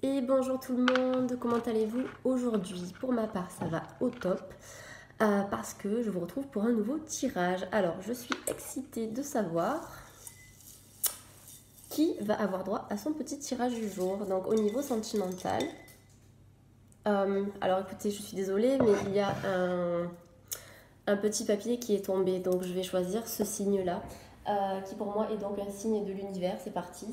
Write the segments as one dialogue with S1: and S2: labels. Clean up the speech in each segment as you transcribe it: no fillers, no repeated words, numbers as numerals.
S1: Et bonjour tout le monde, comment allez-vous aujourd'hui? Pour ma part, ça va au top parce que je vous retrouve pour un nouveau tirage. Alors, je suis excitée de savoir qui va avoir droit à son petit tirage du jour. Donc, au niveau sentimental, alors écoutez, je suis désolée, mais il y a un petit papier qui est tombé. Donc, je vais choisir ce signe-là, qui pour moi est donc un signe de l'univers. C'est parti.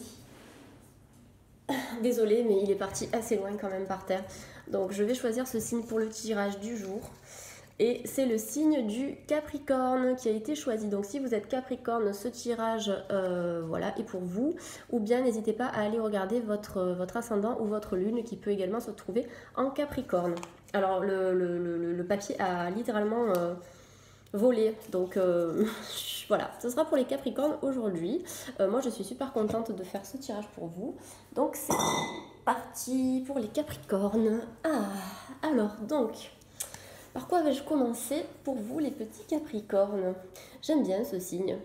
S1: Désolée, mais il est parti assez loin quand même par terre. Donc je vais choisir ce signe pour le tirage du jour. Et c'est le signe du Capricorne qui a été choisi. Donc si vous êtes Capricorne, ce tirage voilà, est pour vous. Ou bien n'hésitez pas à aller regarder votre ascendant ou votre lune qui peut également se trouver en Capricorne. Alors le papier a littéralement volé. Donc voilà, ce sera pour les Capricornes aujourd'hui. Moi je suis super contente de faire ce tirage pour vous. Donc c'est parti pour les Capricornes. Alors donc, par quoi vais-je commencer pour vous les petits Capricornes? J'aime bien ce signe.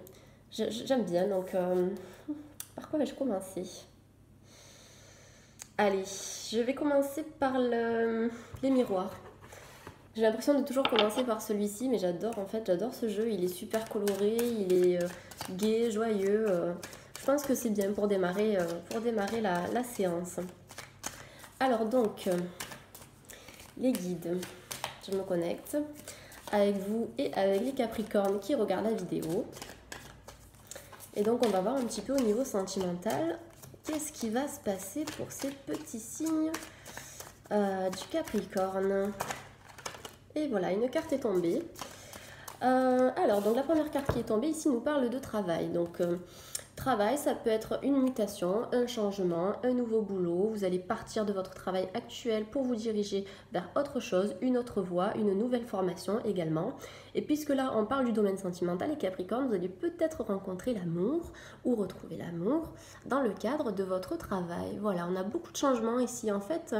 S1: J'aime bien, donc par quoi vais-je commencer? Allez, je vais commencer par les miroirs. J'ai l'impression de toujours commencer par celui-ci, mais j'adore en fait, j'adore ce jeu. Il est super coloré, il est gai, joyeux. Je pense que c'est bien pour démarrer la séance. Alors donc, les guides, je me connecte avec vous et avec les Capricornes qui regardent la vidéo. Et donc on va voir un petit peu au niveau sentimental, qu'est-ce qui va se passer pour ces petits signes du Capricorne. Et voilà, une carte est tombée. Alors, donc la première carte qui est tombée ici nous parle de travail. Donc, travail, ça peut être une mutation, un changement, un nouveau boulot. Vous allez partir de votre travail actuel pour vous diriger vers autre chose, une autre voie, une nouvelle formation également. Et puisque là, on parle du domaine sentimental, les Capricornes, vous allez peut-être rencontrer l'amour ou retrouver l'amour dans le cadre de votre travail. Voilà, on a beaucoup de changements ici. En fait,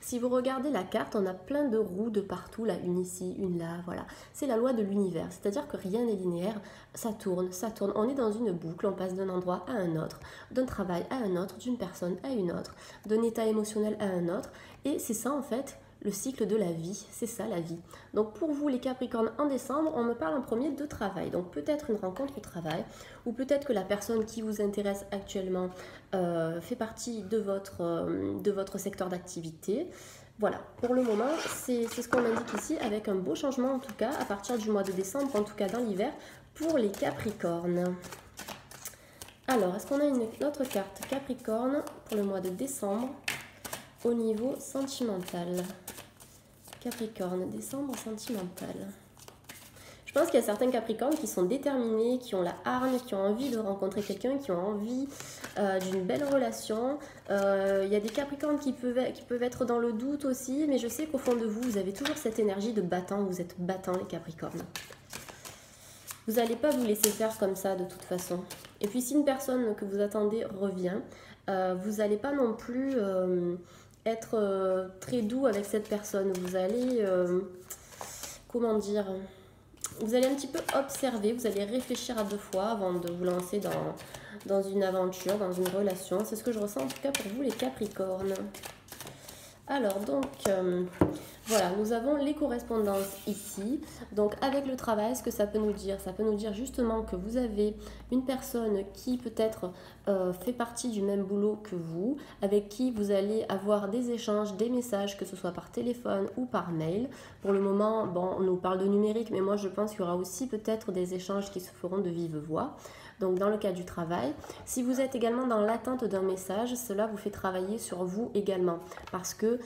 S1: si vous regardez la carte, on a plein de roues de partout, là, une ici, une là, voilà. C'est la loi de l'univers, c'est-à-dire que rien n'est linéaire, ça tourne, ça tourne. On est dans une boucle, on passe d'un endroit à un autre, d'un travail à un autre, d'une personne à une autre, d'un état émotionnel à un autre. Et c'est ça, en fait, le cycle de la vie, c'est ça la vie. Donc pour vous les Capricornes en décembre, on me parle en premier de travail. Donc peut-être une rencontre au travail, ou peut-être que la personne qui vous intéresse actuellement fait partie de votre secteur d'activité. Voilà, pour le moment, c'est ce qu'on indique ici, avec un beau changement en tout cas, à partir du mois de décembre, en tout cas dans l'hiver, pour les Capricornes. Alors, est-ce qu'on a une autre carte Capricorne pour le mois de décembre au niveau sentimental? Capricorne, décembre sentimental. Je pense qu'il y a certains Capricornes qui sont déterminés, qui ont la hargne, qui ont envie de rencontrer quelqu'un, qui ont envie d'une belle relation. Il y a des Capricornes qui peuvent être dans le doute aussi, mais je sais qu'au fond de vous, vous avez toujours cette énergie de battant. Vous êtes battant les Capricornes. Vous n'allez pas vous laisser faire comme ça de toute façon. Et puis si une personne que vous attendez revient, vous n'allez pas non plus être très doux avec cette personne. Vous allez, comment dire, vous allez un petit peu observer, vous allez réfléchir à deux fois avant de vous lancer dans une aventure, dans une relation. C'est ce que je ressens en tout cas pour vous les Capricornes. Alors donc, voilà, nous avons les correspondances ici. Donc avec le travail, ce que ça peut nous dire? Ça peut nous dire justement que vous avez une personne qui peut-être fait partie du même boulot que vous, avec qui vous allez avoir des échanges, des messages, que ce soit par téléphone ou par mail. Pour le moment, bon, on nous parle de numérique, mais moi je pense qu'il y aura aussi peut-être des échanges qui se feront de vive voix. Donc dans le cas du travail, si vous êtes également dans l'attente d'un message, cela vous fait travailler sur vous également parce que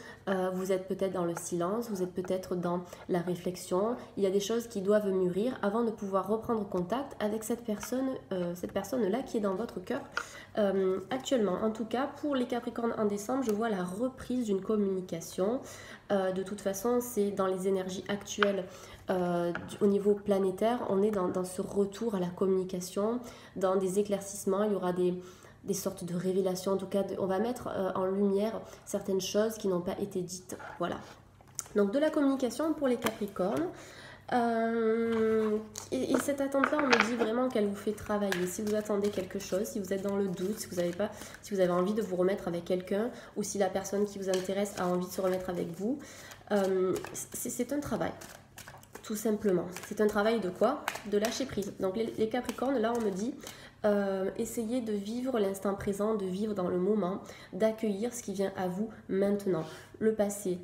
S1: vous êtes peut-être dans le silence, vous êtes peut-être dans la réflexion. Il y a des choses qui doivent mûrir avant de pouvoir reprendre contact avec cette personne-là qui est dans votre cœur actuellement. En tout cas, pour les Capricornes en décembre, je vois la reprise d'une communication. De toute façon, c'est dans les énergies actuelles au niveau planétaire, on est dans ce retour à la communication, dans des éclaircissements, il y aura des sortes de révélations, en tout cas on va mettre en lumière certaines choses qui n'ont pas été dites, voilà. Donc de la communication pour les Capricornes. Et cette attente-là, on me dit vraiment qu'elle vous fait travailler. Si vous attendez quelque chose, si vous êtes dans le doute, si vous avez envie de vous remettre avec quelqu'un, ou si la personne qui vous intéresse a envie de se remettre avec vous, c'est un travail. Tout simplement. C'est un travail de quoi? De lâcher prise. Donc les Capricornes, là on me dit, essayez de vivre l'instant présent, de vivre dans le moment, d'accueillir ce qui vient à vous maintenant. Le passé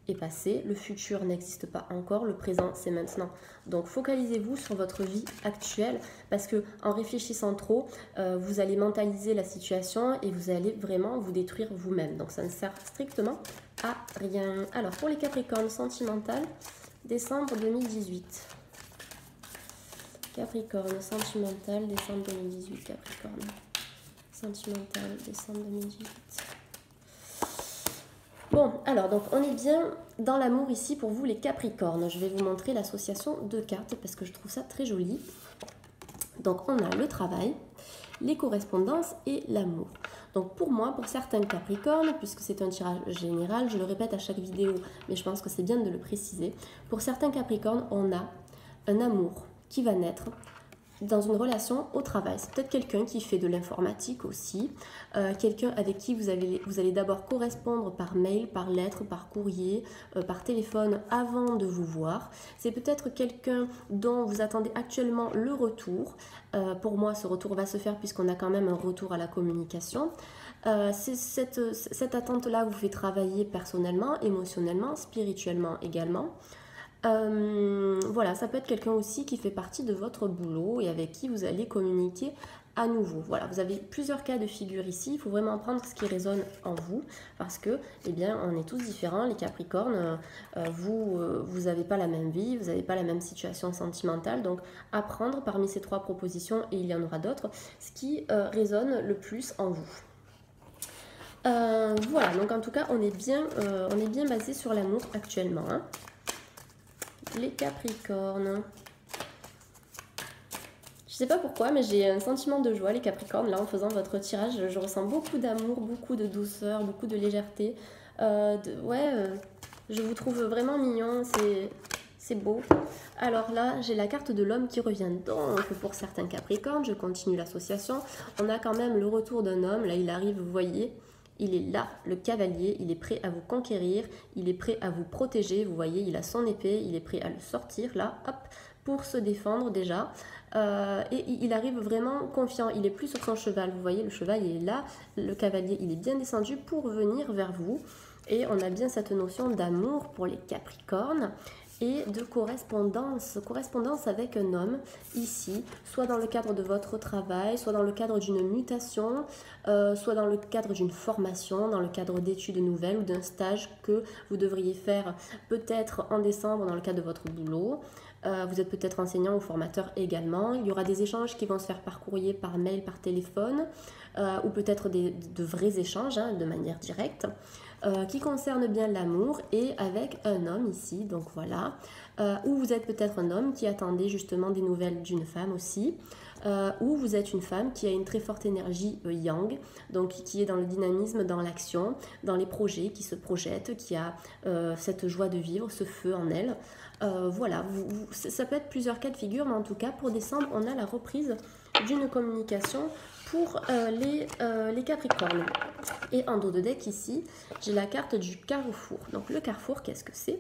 S1: est passé, le futur n'existe pas encore, le présent c'est maintenant. Donc focalisez-vous sur votre vie actuelle parce que en réfléchissant trop, vous allez mentaliser la situation et vous allez vraiment vous détruire vous-même. Donc ça ne sert strictement à rien. Alors pour les Capricornes sentimentales, décembre 2018. Capricorne, sentimental, décembre 2018. Capricorne, sentimental, décembre 2018. Bon, alors, donc on est bien dans l'amour ici pour vous les Capricornes. Je vais vous montrer l'association de cartes parce que je trouve ça très joli. Donc on a le travail, les correspondances et l'amour. Donc pour moi, pour certains Capricornes, puisque c'est un tirage général, je le répète à chaque vidéo, mais je pense que c'est bien de le préciser. Pour certains Capricornes, on a un amour qui va naître dans une relation au travail. C'est peut-être quelqu'un qui fait de l'informatique aussi, quelqu'un avec qui vous allez d'abord correspondre par mail, par lettre, par courrier, par téléphone avant de vous voir. C'est peut-être quelqu'un dont vous attendez actuellement le retour. Pour moi, ce retour va se faire puisqu'on a quand même un retour à la communication. Cette attente-là vous fait travailler personnellement, émotionnellement, spirituellement également. Voilà, ça peut être quelqu'un aussi qui fait partie de votre boulot et avec qui vous allez communiquer à nouveau. Voilà, vous avez plusieurs cas de figure ici. Il faut vraiment prendre ce qui résonne en vous parce que, eh bien, on est tous différents. Les Capricornes, vous n'avez pas la même vie, vous n'avez pas la même situation sentimentale. Donc, apprendre parmi ces 3 propositions, et il y en aura d'autres, ce qui résonne le plus en vous. Voilà, donc en tout cas, on est bien basé sur l'amour actuellement, hein. Les Capricornes. Je sais pas pourquoi, mais j'ai un sentiment de joie, les Capricornes. Là, en faisant votre tirage, je ressens beaucoup d'amour, beaucoup de douceur, beaucoup de légèreté. Je vous trouve vraiment mignon, c'est beau. Alors là, j'ai la carte de l'homme qui revient. Donc, pour certains Capricornes, je continue l'association. On a quand même le retour d'un homme. Là, il arrive, vous voyez. Il est là, le cavalier, il est prêt à vous conquérir, il est prêt à vous protéger, vous voyez, il a son épée, il est prêt à le sortir, là, hop, pour se défendre déjà. Et il arrive vraiment confiant, il est plus sur son cheval, vous voyez, le cheval il est là, le cavalier il est bien descendu pour venir vers vous. Et on a bien cette notion d'amour pour les Capricornes et de correspondance avec un homme ici, soit dans le cadre de votre travail, soit dans le cadre d'une mutation, soit dans le cadre d'une formation, dans le cadre d'études nouvelles ou d'un stage que vous devriez faire peut-être en décembre dans le cadre de votre boulot. Vous êtes peut-être enseignant ou formateur également. Il y aura des échanges qui vont se faire par courrier, par mail, par téléphone, ou peut-être de vrais échanges, hein, de manière directe. Qui concerne bien l'amour et avec un homme ici, donc voilà, où vous êtes peut-être un homme qui attendait justement des nouvelles d'une femme aussi, ou vous êtes une femme qui a une très forte énergie yang, donc qui est dans le dynamisme, dans l'action, dans les projets, qui se projette, qui a cette joie de vivre, ce feu en elle. Voilà, ça peut être plusieurs cas de figure, mais en tout cas pour décembre, on a la reprise d'une communication pour les Capricornes. Et en dos de deck ici, j'ai la carte du carrefour. Donc le carrefour, qu'est-ce que c'est?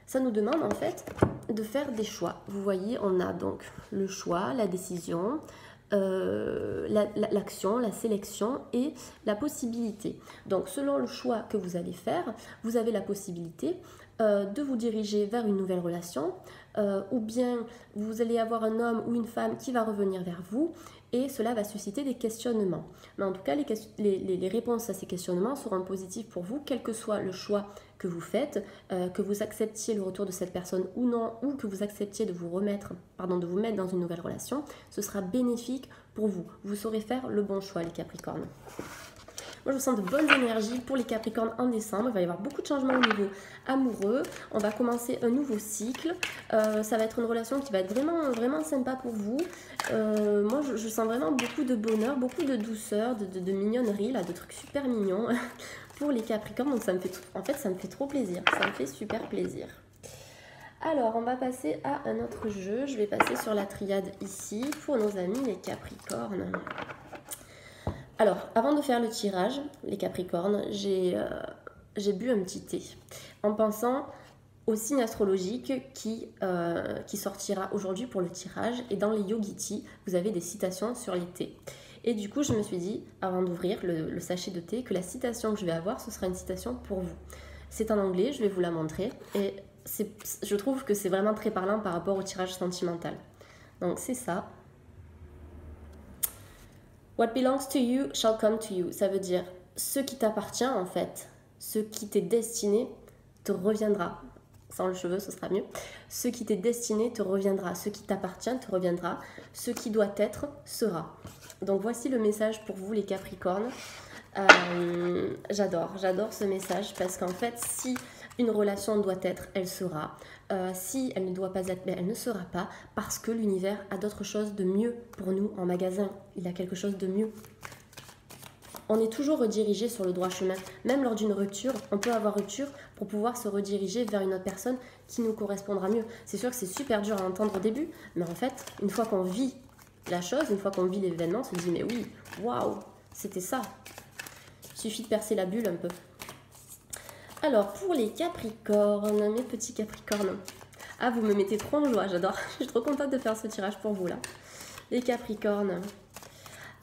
S1: Ça nous demande en fait de faire des choix. Vous voyez, on a donc le choix, la décision, l'action, la sélection et la possibilité. Donc selon le choix que vous allez faire, vous avez la possibilité de vous diriger vers une nouvelle relation, ou bien vous allez avoir un homme ou une femme qui va revenir vers vous et cela va susciter des questionnements. Mais en tout cas, les réponses à ces questionnements seront positives pour vous, quel que soit le choix que vous faites, que vous acceptiez le retour de cette personne ou non, ou que vous acceptiez de vous mettre dans une nouvelle relation, ce sera bénéfique pour vous. Vous saurez faire le bon choix, les Capricornes. Moi, je sens de bonnes énergies pour les Capricornes en décembre. Il va y avoir beaucoup de changements au niveau amoureux. On va commencer un nouveau cycle. Ça va être une relation qui va être vraiment, vraiment sympa pour vous. Moi, je sens vraiment beaucoup de bonheur, beaucoup de douceur, de mignonnerie, là, de trucs super mignons pour les Capricornes. Donc, ça me fait trop plaisir. Ça me fait super plaisir. Alors, on va passer à un autre jeu. Je vais passer sur la triade ici pour nos amis les Capricornes. Alors, avant de faire le tirage, les Capricornes, j'ai bu un petit thé en pensant au signe astrologique qui sortira aujourd'hui pour le tirage. Et dans les Yogiti, vous avez des citations sur les thés. Et du coup, je me suis dit, avant d'ouvrir le sachet de thé, que la citation que je vais avoir, ce sera une citation pour vous. C'est en anglais, je vais vous la montrer. Et je trouve que c'est vraiment très parlant par rapport au tirage sentimental. Donc, c'est ça. What belongs to you shall come to you. Ça veut dire, ce qui t'appartient, en fait, ce qui t'est destiné, te reviendra. Sans le cheveu, ce sera mieux. Ce qui t'est destiné te reviendra. Ce qui t'appartient te reviendra. Ce qui doit être sera. Donc voici le message pour vous les Capricornes. J'adore ce message parce qu'en fait, si une relation doit être, elle sera. Si elle ne doit pas être, elle ne sera pas parce que l'univers a d'autres choses de mieux pour nous en magasin. Il a quelque chose de mieux. On est toujours redirigé sur le droit chemin. Même lors d'une rupture, on peut avoir rupture pour pouvoir se rediriger vers une autre personne qui nous correspondra mieux. C'est sûr que c'est super dur à entendre au début, mais en fait, une fois qu'on vit la chose, une fois qu'on vit l'événement, on se dit mais oui, waouh, c'était ça. Il suffit de percer la bulle un peu. Alors, pour les Capricornes, mes petits Capricornes. Ah, vous me mettez trop en joie, j'adore. Je suis trop contente de faire ce tirage pour vous là. Les Capricornes.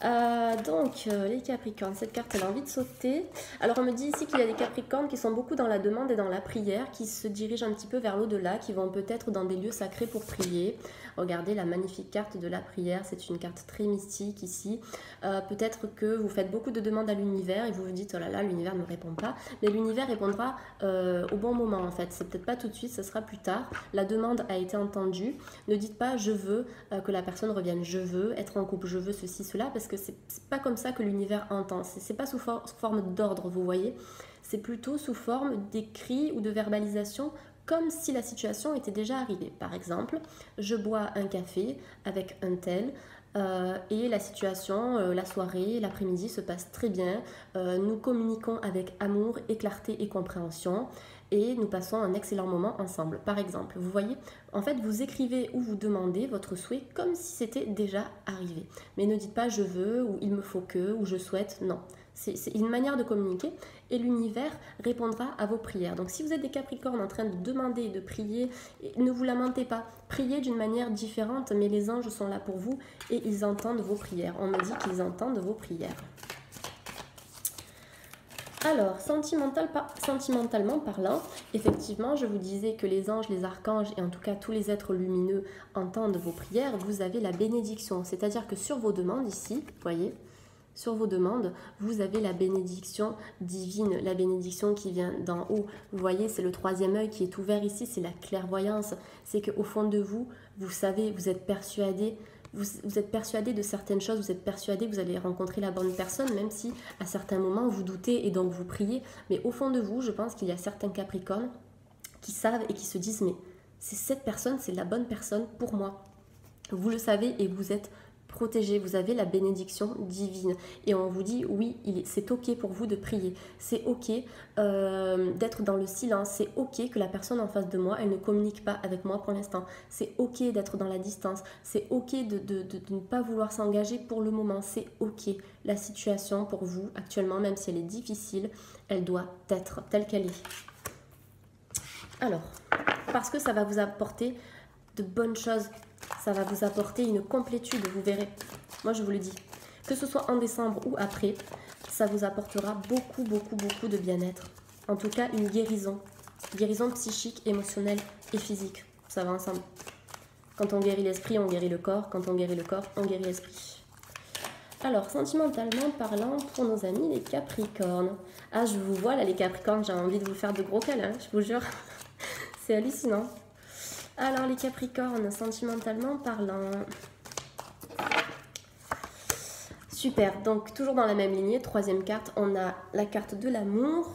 S1: Les Capricornes, cette carte elle a envie de sauter. Alors on me dit ici qu'il y a des Capricornes qui sont beaucoup dans la demande et dans la prière, qui se dirigent un petit peu vers l'au-delà, qui vont peut-être dans des lieux sacrés pour prier. Regardez la magnifique carte de la prière, c'est une carte très mystique ici. Peut-être que vous faites beaucoup de demandes à l'univers et vous vous dites oh là là, l'univers ne me répond pas, mais l'univers répondra au bon moment en fait. C'est peut-être pas tout de suite, ce sera plus tard. La demande a été entendue. Ne dites pas je veux que la personne revienne, je veux être en couple, je veux ceci, cela, parce que c'est pas comme ça que l'univers entend. C'est pas sous forme d'ordre, vous voyez. C'est plutôt sous forme d'écrit ou de verbalisation, comme si la situation était déjà arrivée. Par exemple, je bois un café avec un tel et la situation, la soirée, l'après-midi se passe très bien. Nous communiquons avec amour et clarté et compréhension et nous passons un excellent moment ensemble. Par exemple, vous voyez, en fait, vous écrivez ou vous demandez votre souhait comme si c'était déjà arrivé. Mais ne dites pas je veux ou il me faut que ou je souhaite, non. C'est une manière de communiquer et l'univers répondra à vos prières. Donc si vous êtes des Capricornes en train de demander, de prier, ne vous lamentez pas. Priez d'une manière différente, mais les anges sont là pour vous et ils entendent vos prières. On me dit qu'ils entendent vos prières. Alors, sentimentalement parlant, effectivement, je vous disais que les anges, les archanges et en tout cas tous les êtres lumineux entendent vos prières. Vous avez la bénédiction, c'est-à-dire que sur vos demandes ici, vous voyez, sur vos demandes, vous avez la bénédiction divine, la bénédiction qui vient d'en haut. Vous voyez, c'est le troisième œil qui est ouvert ici, c'est la clairvoyance. C'est qu'au fond de vous, vous savez, vous êtes persuadé. Vous êtes persuadé de certaines choses, vous êtes persuadé que vous allez rencontrer la bonne personne, même si à certains moments vous doutez et donc vous priez. Mais au fond de vous, je pense qu'il y a certains Capricornes qui savent et qui se disent mais c'est cette personne, c'est la bonne personne pour moi. Vous le savez et vous êtes protégé, vous avez la bénédiction divine. Et on vous dit oui, c'est ok pour vous de prier. C'est ok d'être dans le silence. C'est ok que la personne en face de moi, elle ne communique pas avec moi pour l'instant. C'est ok d'être dans la distance. C'est ok de ne pas vouloir s'engager pour le moment. C'est ok. La situation pour vous actuellement, même si elle est difficile, elle doit être telle qu'elle est. Alors, parce que ça va vous apporter de bonnes choses. Ça va vous apporter une complétude, vous verrez. Moi, je vous le dis. Que ce soit en décembre ou après, ça vous apportera beaucoup de bien-être. En tout cas, une guérison. Guérison psychique, émotionnelle et physique. Ça va ensemble. Quand on guérit l'esprit, on guérit le corps. Quand on guérit le corps, on guérit l'esprit. Alors, sentimentalement parlant, pour nos amis les Capricornes. Ah, je vous vois là, les Capricornes, j'ai envie de vous faire de gros câlins, je vous jure. C'est hallucinant. Alors les Capricornes, sentimentalement parlant. Super, donc toujours dans la même lignée, troisième carte, on a la carte de l'amour.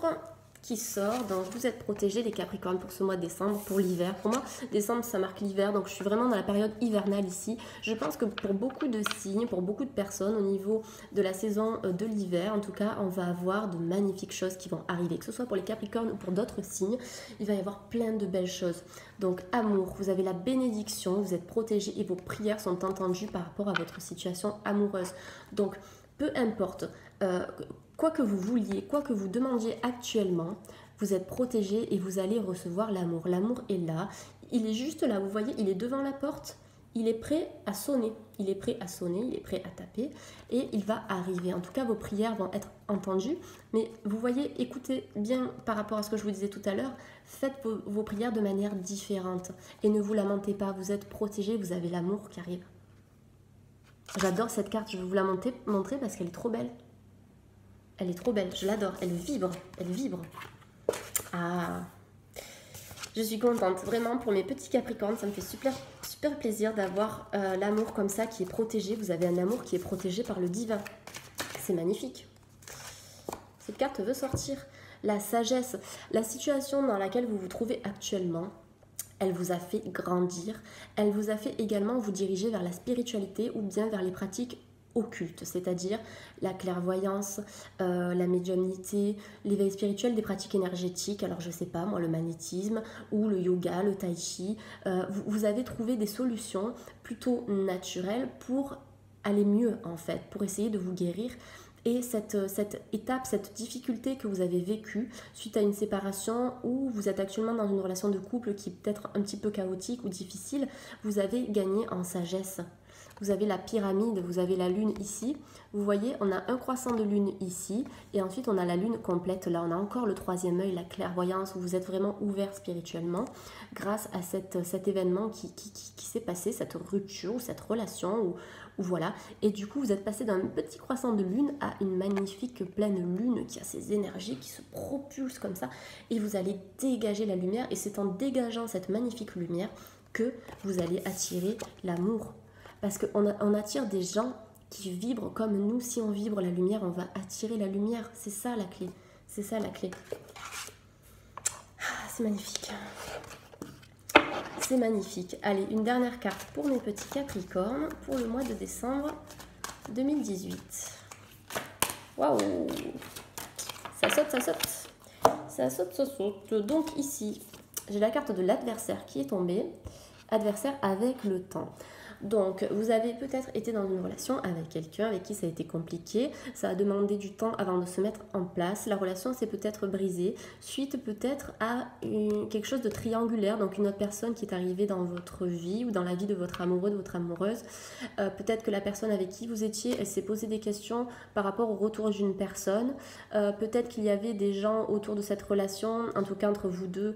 S1: qui sort. Donc vous êtes protégés les Capricornes pour ce mois de décembre, pour l'hiver. Pour moi, décembre ça marque l'hiver, donc je suis vraiment dans la période hivernale ici. Je pense que pour beaucoup de signes, pour beaucoup de personnes au niveau de la saison de l'hiver, en tout cas, on va avoir de magnifiques choses qui vont arriver. Que ce soit pour les Capricornes ou pour d'autres signes, il va y avoir plein de belles choses. Donc amour, vous avez la bénédiction, vous êtes protégés et vos prières sont entendues par rapport à votre situation amoureuse. Donc peu importe, quoi que vous vouliez, quoi que vous demandiez actuellement, vous êtes protégé et vous allez recevoir l'amour. L'amour est là, il est juste là, vous voyez, il est devant la porte, il est prêt à sonner, il est prêt à sonner, il est prêt à taper et il va arriver. En tout cas, vos prières vont être entendues, mais vous voyez, écoutez bien par rapport à ce que je vous disais tout à l'heure, faites vos prières de manière différente et ne vous lamentez pas, vous êtes protégé, vous avez l'amour qui arrive. J'adore cette carte, je vais vous la montrer parce qu'elle est trop belle. Elle est trop belle, je l'adore, elle vibre, elle vibre. Ah, je suis contente, vraiment pour mes petits Capricornes, ça me fait super plaisir d'avoir l'amour comme ça qui est protégé. Vous avez un amour qui est protégé par le divin. C'est magnifique. Cette carte veut sortir la sagesse, la situation dans laquelle vous vous trouvez actuellement. Elle vous a fait grandir, elle vous a fait également vous diriger vers la spiritualité ou bien vers les pratiques occultes, c'est-à-dire la clairvoyance, la médiumnité, l'éveil spirituel, des pratiques énergétiques, alors je sais pas moi, le magnétisme ou le yoga, le tai chi. Vous avez trouvé des solutions plutôt naturelles pour aller mieux en fait, pour essayer de vous guérir. Et cette étape, cette difficulté que vous avez vécue suite à une séparation ou vous êtes actuellement dans une relation de couple qui est peut-être un petit peu chaotique ou difficile, vous avez gagné en sagesse. Vous avez la pyramide, vous avez la lune ici. Vous voyez, on a un croissant de lune ici et ensuite on a la lune complète. Là, on a encore le troisième œil, la clairvoyance, où vous êtes vraiment ouvert spirituellement grâce à cet événement qui s'est passé, cette rupture, cette relation ou voilà. Et du coup, vous êtes passé d'un petit croissant de lune à une magnifique pleine lune qui a ses énergies, qui se propulse comme ça. Et vous allez dégager la lumière et c'est en dégageant cette magnifique lumière que vous allez attirer l'amour. Parce qu'on attire des gens qui vibrent comme nous. Si on vibre la lumière, on va attirer la lumière. C'est ça la clé. C'est ça la clé. Ah, c'est magnifique. C'est magnifique. Allez, une dernière carte pour mes petits Capricornes pour le mois de décembre 2018. Waouh! Ça saute, ça saute. Ça saute, ça saute. Donc ici, j'ai la carte de l'adversaire qui est tombée. Adversaire avec le temps. Donc, vous avez peut-être été dans une relation avec quelqu'un avec qui ça a été compliqué. Ça a demandé du temps avant de se mettre en place. La relation s'est peut-être brisée suite peut-être à quelque chose de triangulaire. Donc, une autre personne qui est arrivée dans votre vie ou dans la vie de votre amoureux, de votre amoureuse. Peut-être que la personne avec qui vous étiez, elle s'est posé des questions par rapport au retour d'une personne. Peut-être qu'il y avait des gens autour de cette relation, en tout cas entre vous deux,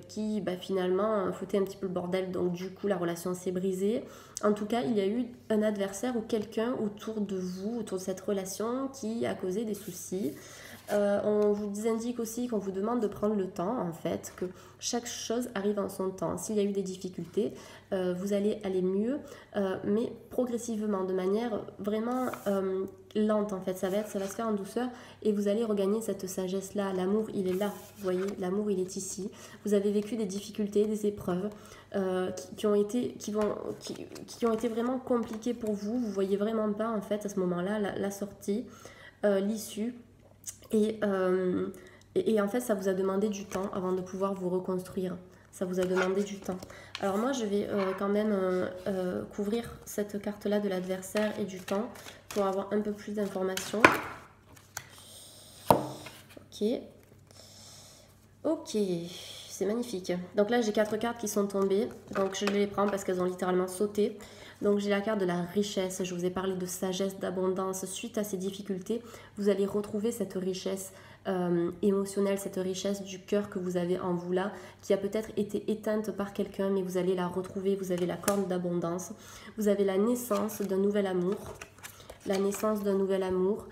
S1: qui finalement foutaient un petit peu le bordel. Donc, du coup, la relation s'est brisée. En tout cas, il y a eu un adversaire ou quelqu'un autour de vous, autour de cette relation qui a causé des soucis. On vous indique aussi qu'on vous demande de prendre le temps, en fait, que chaque chose arrive en son temps. S'il y a eu des difficultés, vous allez aller mieux, mais progressivement, de manière vraiment lente, en fait. Ça va se faire en douceur et vous allez regagner cette sagesse-là. L'amour, il est là, vous voyez, l'amour, il est ici. Vous avez vécu des difficultés, des épreuves qui ont été vraiment compliquées pour vous. Vous voyez vraiment pas, en fait, à ce moment-là, la sortie, l'issue. Et en fait, ça vous a demandé du temps avant de pouvoir vous reconstruire. Ça vous a demandé du temps. Alors moi, je vais quand même couvrir cette carte-là de l'adversaire et du temps pour avoir un peu plus d'informations. Ok, c'est magnifique. Donc là, j'ai 4 cartes qui sont tombées. Donc je les prends parce qu'elles ont littéralement sauté. Donc j'ai la carte de la richesse. Je vous ai parlé de sagesse, d'abondance. Suite à ces difficultés, vous allez retrouver cette richesse émotionnelle, cette richesse du cœur que vous avez en vous là, qui a peut-être été éteinte par quelqu'un, mais vous allez la retrouver. Vous avez la corne d'abondance. Vous avez la naissance d'un nouvel amour. La naissance d'un nouvel amour,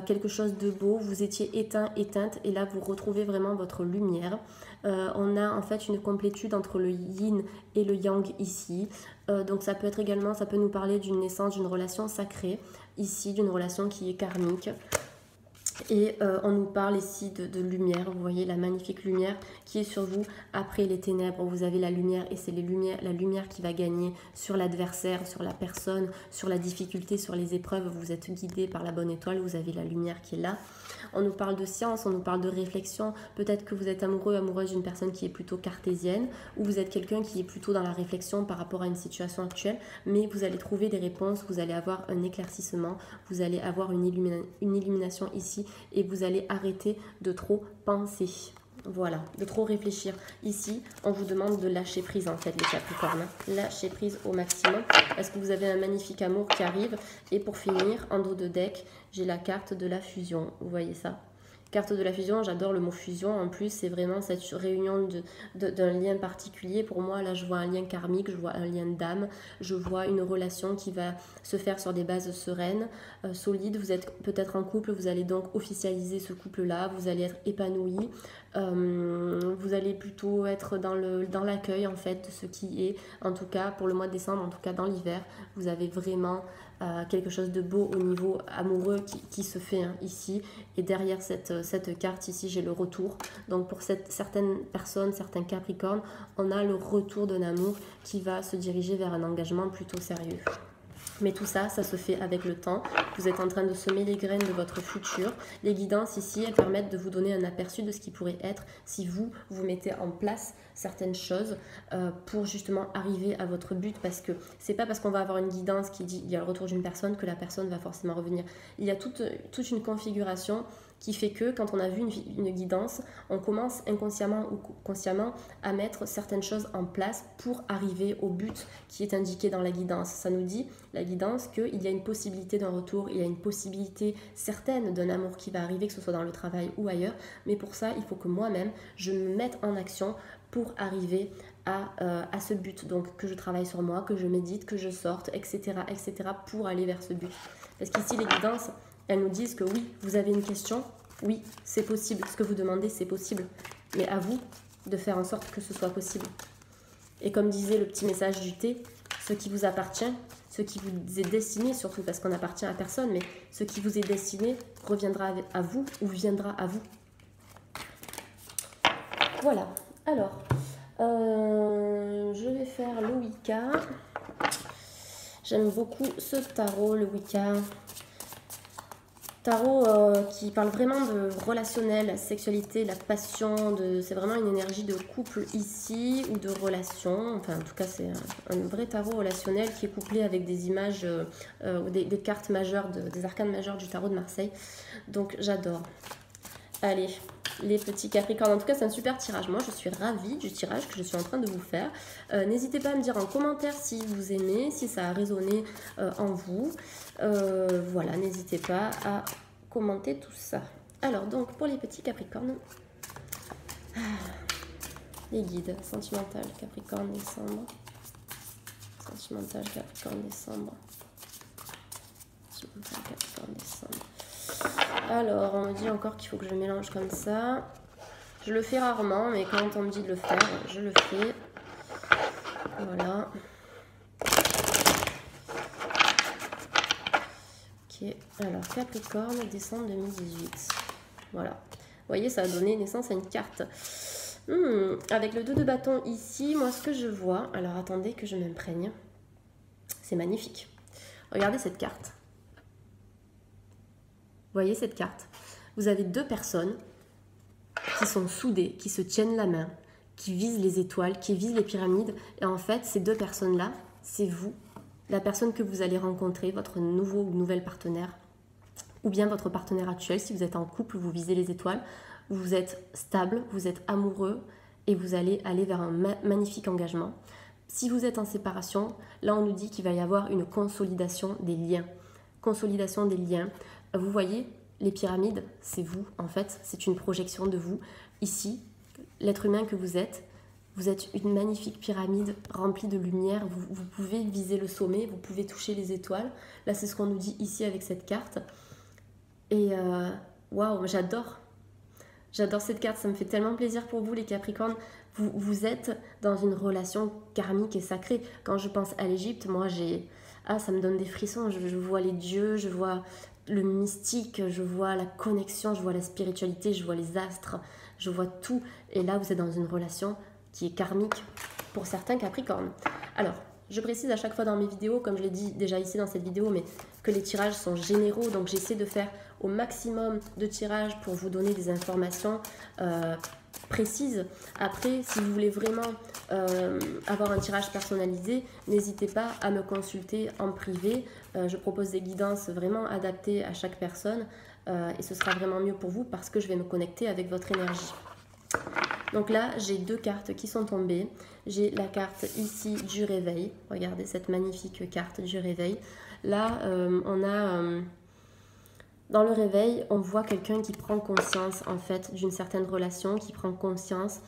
S1: quelque chose de beau, vous étiez éteint, éteinte, et là vous retrouvez vraiment votre lumière. On a en fait une complétude entre le yin et le yang ici, donc ça peut être également, ça peut nous parler d'une naissance d'une relation sacrée, ici d'une relation qui est karmique. Et on nous parle ici de lumière, vous voyez la magnifique lumière qui est sur vous. Après les ténèbres, vous avez la lumière et c'est la lumière qui va gagner sur l'adversaire, sur la personne, sur la difficulté, sur les épreuves. Vous êtes guidé par la bonne étoile, vous avez la lumière qui est là. On nous parle de science, on nous parle de réflexion. Peut-être que vous êtes amoureux, amoureuse d'une personne qui est plutôt cartésienne ou vous êtes quelqu'un qui est plutôt dans la réflexion par rapport à une situation actuelle, mais vous allez trouver des réponses, vous allez avoir un éclaircissement, vous allez avoir une illumination ici et vous allez arrêter de trop penser. Voilà, de trop réfléchir. Ici, on vous demande de lâcher prise en fait, les Capricornes. Lâcher prise au maximum parce que vous avez un magnifique amour qui arrive. Et pour finir, en dos de deck, j'ai la carte de la fusion. Vous voyez ça? Carte de la fusion, j'adore le mot fusion. En plus, c'est vraiment cette réunion d'un lien particulier. Pour moi, là, je vois un lien karmique, je vois un lien d'âme. Je vois une relation qui va se faire sur des bases sereines, solides. Vous êtes peut-être en couple, vous allez donc officialiser ce couple-là. Vous allez être épanoui. Vous allez plutôt être dans l'accueil, en fait, de ce qui est. En tout cas, pour le mois de décembre, en tout cas dans l'hiver, vous avez vraiment quelque chose de beau au niveau amoureux qui se fait ici. Et derrière cette carte ici, j'ai le retour. Donc pour certaines personnes, certains Capricornes, on a le retour d'un amour qui va se diriger vers un engagement plutôt sérieux. Mais tout ça, ça se fait avec le temps. Vous êtes en train de semer les graines de votre futur. Les guidances ici, elles permettent de vous donner un aperçu de ce qui pourrait être si vous mettez en place certaines choses pour justement arriver à votre but. Parce que c'est pas parce qu'on va avoir une guidance qui dit il y a le retour d'une personne que la personne va forcément revenir. Il y a toute une configuration qui fait que quand on a vu une guidance, on commence inconsciemment ou consciemment à mettre certaines choses en place pour arriver au but qui est indiqué dans la guidance. Ça nous dit, la guidance, qu'il y a une possibilité d'un retour, il y a une possibilité certaine d'un amour qui va arriver, que ce soit dans le travail ou ailleurs. Mais pour ça, il faut que moi-même, je me mette en action pour arriver à ce but. Donc que je travaille sur moi, que je médite, que je sorte, etc., etc., pour aller vers ce but. Parce qu'ici, les guidances, elles nous disent que oui, vous avez une question, oui, c'est possible. Ce que vous demandez, c'est possible. Mais à vous de faire en sorte que ce soit possible. Et comme disait le petit message du thé, ce qui vous appartient, ce qui vous est destiné, surtout parce qu'on n'appartient à personne, mais ce qui vous est destiné reviendra à vous ou viendra à vous. Voilà. Alors, je vais faire le Wicca. J'aime beaucoup ce tarot, le Wicca. Tarot qui parle vraiment de relationnel, la sexualité, la passion, c'est vraiment une énergie de couple ici ou de relation. Enfin, en tout cas, c'est un vrai tarot relationnel qui est couplé avec des images, des cartes majeures, des arcanes majeures du tarot de Marseille. Donc, j'adore. Allez, les petits Capricornes. En tout cas, c'est un super tirage. Moi, je suis ravie du tirage que je suis en train de vous faire. N'hésitez pas à me dire en commentaire si vous aimez, si ça a résonné en vous. Voilà, n'hésitez pas à commenter tout ça. Alors, donc, pour les petits Capricornes, les guides. Sentimental, Capricorne, décembre. Sentimental, Capricorne, décembre. Sentimental, Capricorne, décembre. Alors, on me dit encore qu'il faut que je mélange comme ça. Je le fais rarement, mais quand on me dit de le faire, je le fais. Voilà. Ok, alors Capricorne, décembre 2018. Voilà. Vous voyez, ça a donné naissance à une carte. Avec le 2 de bâton ici, moi ce que je vois... Alors, attendez que je m'imprègne. C'est magnifique. Regardez cette carte. Vous voyez cette carte? Vous avez deux personnes qui sont soudées, qui se tiennent la main, qui visent les étoiles, qui visent les pyramides. Et en fait, ces deux personnes-là, c'est vous, la personne que vous allez rencontrer, votre nouveau ou nouvelle partenaire, ou bien votre partenaire actuel. Si vous êtes en couple, vous visez les étoiles, vous êtes stable, vous êtes amoureux et vous allez aller vers un magnifique engagement. Si vous êtes en séparation, là on nous dit qu'il va y avoir une consolidation des liens. Consolidation des liens. Vous voyez, les pyramides, c'est vous en fait, c'est une projection de vous. Ici, l'être humain que vous êtes une magnifique pyramide remplie de lumière. Vous pouvez viser le sommet, vous pouvez toucher les étoiles. Là, c'est ce qu'on nous dit ici avec cette carte. Et waouh, j'adore. J'adore cette carte, ça me fait tellement plaisir pour vous les Capricornes. Vous êtes dans une relation karmique et sacrée. Quand je pense à l'Égypte, moi ça me donne des frissons. Je vois les dieux, je vois le mystique, je vois la connexion, je vois la spiritualité, je vois les astres, je vois tout. Et là, vous êtes dans une relation qui est karmique pour certains Capricornes. Alors, je précise à chaque fois dans mes vidéos, comme je l'ai dit déjà ici dans cette vidéo, mais que les tirages sont généraux, donc j'essaie de faire au maximum de tirages pour vous donner des informations précises. Après, si vous voulez vraiment avoir un tirage personnalisé, n'hésitez pas à me consulter en privé. Je propose des guidances vraiment adaptées à chaque personne et ce sera vraiment mieux pour vous parce que je vais me connecter avec votre énergie. Donc là, j'ai 2 cartes qui sont tombées. J'ai la carte ici du réveil. Regardez cette magnifique carte du réveil. Là, on a... dans le réveil, on voit quelqu'un qui prend conscience en fait d'une certaine relation, qui prend conscience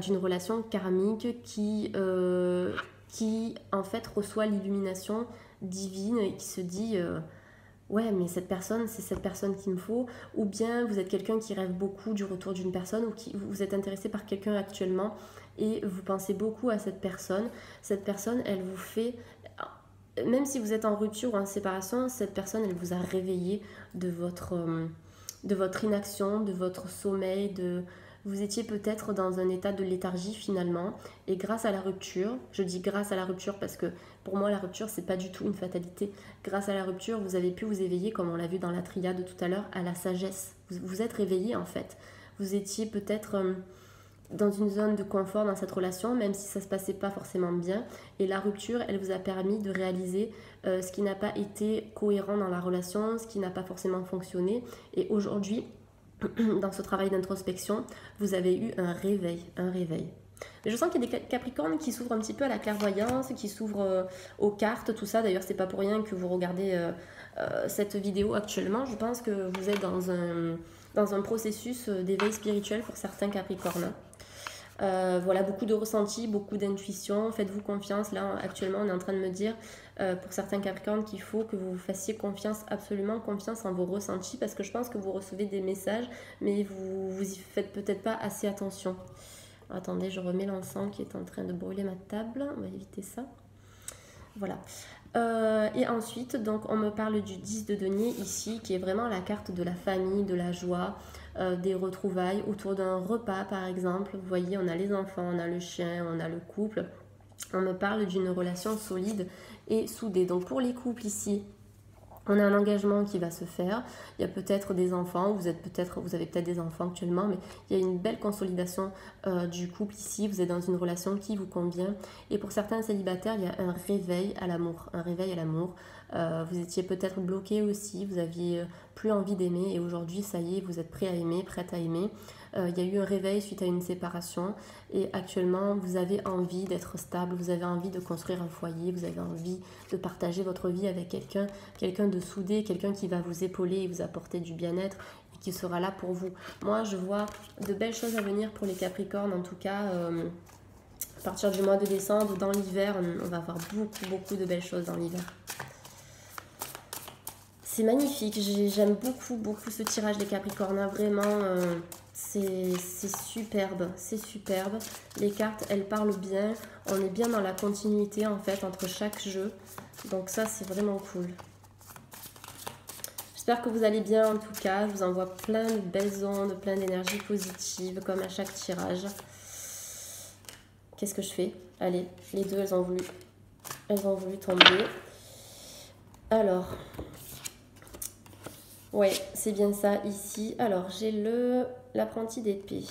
S1: d'une relation karmique qui en fait reçoit l'illumination divine et qui se dit ouais, mais cette personne, c'est cette personne qu'il me faut. Ou bien vous êtes quelqu'un qui rêve beaucoup du retour d'une personne ou qui vous êtes intéressé par quelqu'un actuellement et vous pensez beaucoup à cette personne. Cette personne, elle vous fait... Même si vous êtes en rupture ou en séparation, cette personne, elle vous a réveillé de votre inaction, de votre sommeil, vous étiez peut-être dans un état de léthargie finalement. Et grâce à la rupture, je dis grâce à la rupture parce que pour moi la rupture c'est pas du tout une fatalité. Grâce à la rupture, vous avez pu vous éveiller, comme on l'a vu dans la triade tout à l'heure, à la sagesse. Vous êtes réveillé en fait. Vous étiez peut-être dans une zone de confort dans cette relation, même si ça ne se passait pas forcément bien. Et la rupture, elle vous a permis de réaliser ce qui n'a pas été cohérent dans la relation, ce qui n'a pas forcément fonctionné. Et aujourd'hui, dans ce travail d'introspection, vous avez eu un réveil, Mais je sens qu'il y a des Capricornes qui s'ouvrent un petit peu à la clairvoyance, qui s'ouvrent aux cartes, tout ça. D'ailleurs, c'est pas pour rien que vous regardez cette vidéo actuellement. Je pense que vous êtes dans un processus d'éveil spirituel pour certains Capricornes. Voilà, beaucoup de ressenti, beaucoup d'intuition. Faites-vous confiance. Là, actuellement, on est en train de me dire, pour certains Capricornes, qu'il faut que vous fassiez confiance, absolument confiance en vos ressentis, parce que je pense que vous recevez des messages, mais vous y faites peut-être pas assez attention. Attendez, je remets l'encens qui est en train de brûler ma table. On va éviter ça. Voilà. Et ensuite, donc, on me parle du 10 de denier ici, qui est vraiment la carte de la famille, de la joie, des retrouvailles autour d'un repas, par exemple. Vous voyez, on a les enfants, on a le chien, on a le couple. On me parle d'une relation solide et soudée. Donc, pour les couples ici, on a un engagement qui va se faire. Il y a peut-être des enfants, vous avez peut-être des enfants actuellement, mais il y a une belle consolidation du couple ici. Vous êtes dans une relation qui vous convient. Et pour certains célibataires, il y a un réveil à l'amour. Un réveil à l'amour. Vous étiez peut-être bloqué aussi, vous aviez plus envie d'aimer et aujourd'hui, ça y est, vous êtes prêt à aimer, prête à aimer. Il y a eu un réveil suite à une séparation et actuellement, vous avez envie d'être stable, vous avez envie de construire un foyer, vous avez envie de partager votre vie avec quelqu'un de soudé, quelqu'un qui va vous épauler et vous apporter du bien-être et qui sera là pour vous. Moi, je vois de belles choses à venir pour les Capricornes, en tout cas... à partir du mois de décembre, dans l'hiver, on va avoir beaucoup de belles choses dans l'hiver. C'est magnifique, j'aime beaucoup ce tirage des Capricornes, vraiment, c'est superbe, c'est superbe. Les cartes, elles parlent bien, on est bien dans la continuité en fait entre chaque jeu, donc ça c'est vraiment cool. J'espère que vous allez bien en tout cas, je vous envoie plein de belles ondes, plein d'énergie positive comme à chaque tirage. Qu'est-ce que je fais? Allez, les deux, elles ont voulu tomber. Alors, ouais, c'est bien ça ici. Alors, j'ai l'apprenti d'épée.